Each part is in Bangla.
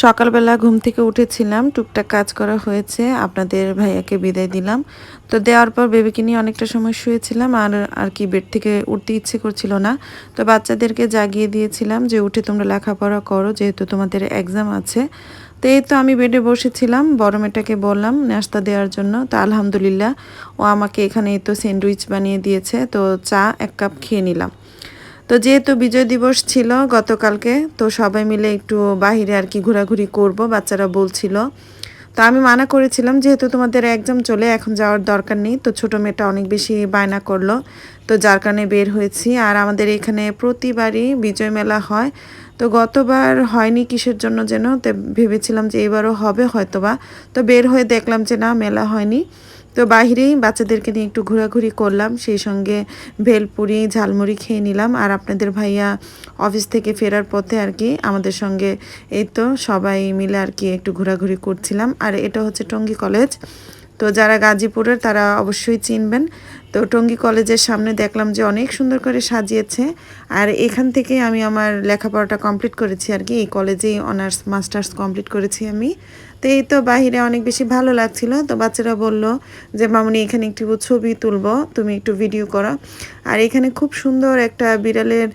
সকালবেলা ঘুম থেকে উঠেছিলাম, টুকটাক কাজ করা হয়েছে, আপনাদের ভাইয়াকে বিদায় দিলাম। তো দেওয়ার পর বেবিকে নিয়ে অনেকটা সময় শুয়েছিলাম, আর আর কি বেড থেকে উঠতে ইচ্ছে করছিল না। তো বাচ্চাদেরকে জাগিয়ে দিয়েছিলাম যে উঠে তোমরা লেখাপড়া করো, যেহেতু তোমাদের এক্সাম আছে। তো এই তো আমি বেডে বসেছিলাম, বড় মেয়েটাকে বললাম নাস্তা দেওয়ার জন্য। তো আলহামদুলিল্লাহ ও আমাকে এখানে এই তো স্যান্ডউইচ বানিয়ে দিয়েছে, তো চা 1 কাপ খেয়ে নিলাম। তো যেহেতু বিজয় দিবস ছিল গতকালকে, তো সবাই মিলে একটু বাহিরে আর কি ঘোরাঘুরি করব, বাচ্চারা বলছিল। তো আমি মানা করেছিলাম যেহেতু তোমাদের এক্সাম চলে, এখন যাওয়ার দরকার নেই। তো ছোটো মেয়েটা অনেক বেশি বায়না করলো, তো যার কারণে বের হয়েছি। আর আমাদের এখানে প্রতিবারই বিজয় মেলা হয়। তো গতবার হয়নি কিসের জন্য যেন, তো ভেবেছিলাম যে এবারও হবে হয়তোবা। তো বের হয়ে দেখলাম যে না, মেলা হয়নি। তো বাহিরেই বাচ্চাদেরকে নিয়ে একটু ঘোরাঘুরি করলাম, সেই সঙ্গে ভেলপুরি ঝালমুড়ি খেয়ে নিলাম। আর আপনাদের ভাইয়া অফিস থেকে ফেরার পথে আর কি আমাদের সঙ্গে এই তো সবাই মিলে আর কি একটু ঘোরাঘুরি করছিলাম। আর এটা হচ্ছে টঙ্গী কলেজ, তো যারা গাজীপুরের তারা অবশ্যই চিনবেন। তো টঙ্গী কলেজের সামনে দেখলাম যে অনেক সুন্দর করে সাজিয়েছে। আর এখান থেকে আমি আমার লেখাপড়াটা কমপ্লিট করেছি আর কি, এই কলেজেই অনার্স মাস্টার্স কমপ্লিট করেছি আমি। তো এই তো বাহিরে অনেক বেশি ভালো লাগছিল। তো বাচ্চারা বলল যে মামুনি এখানে একটু ছবি তুলবো, তুমি একটু ভিডিও করো। আর এখানে খুব সুন্দর একটা বিড়ালের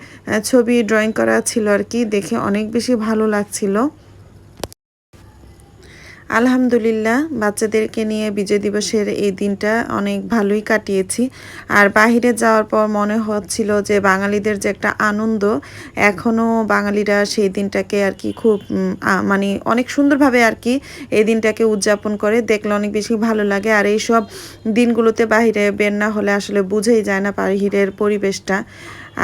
ছবি ড্রয়িং করা ছিল আর কি, দেখে অনেক বেশি ভালো লাগছিল। আলহামদুলিল্লাহ বাচ্চাদেরকে নিয়ে বিজয় দিবসের এই দিনটা অনেক ভালোই কাটিয়েছি। আর বাহিরে যাওয়ার পর মনে হচ্ছিল যে বাঙালিদের যে একটা আনন্দ, এখনও বাঙালিরা সেই দিনটাকে আর কি খুব মানে অনেক সুন্দরভাবে আর কি এই দিনটাকে উদযাপন করে, দেখলে অনেক বেশি ভালো লাগে। আর এইসব দিনগুলোতে বাহিরে বের না হলে আসলে বুঝেই যায় না বাহিরের পরিবেশটা।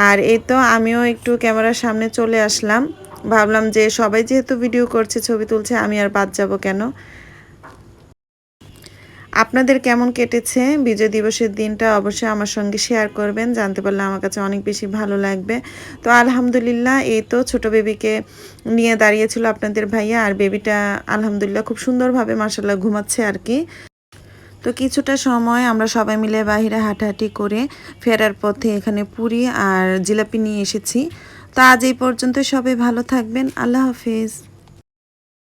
আর এই তো আমিও একটু ক্যামেরার সামনে চলে আসলাম, ভাবলাম যে সবাই যেহেতু ভিডিও করছে ছবি তুলছে, আমি আর বাদ যাব কেন। আপনাদের কেমন কেটেছে বিজয় দিবসের দিনটা অবশ্যই আমার সঙ্গে শেয়ার করবেন, জানতে পারলে আমার কাছে অনেক বেশি ভালো লাগবে। তো আলহামদুলিল্লাহ এই তো ছোট বেবিকে নিয়ে দাঁড়িয়েছিল আপনাদের ভাইয়া, আর বেবিটা আলহামদুলিল্লাহ খুব সুন্দরভাবে মাশাআল্লাহ ঘুমাচ্ছে আর কি। তো কিছুটা সময় আমরা সবাই মিলে বাইরে হাঁটাহাঁটি করে ফেরার পথে এখানে পুরি আর জিলাপি নিয়ে এসেছি। তো আজ এই পর্যন্ত, সবাই ভালো থাকবেন, আল্লাহ হাফেজ।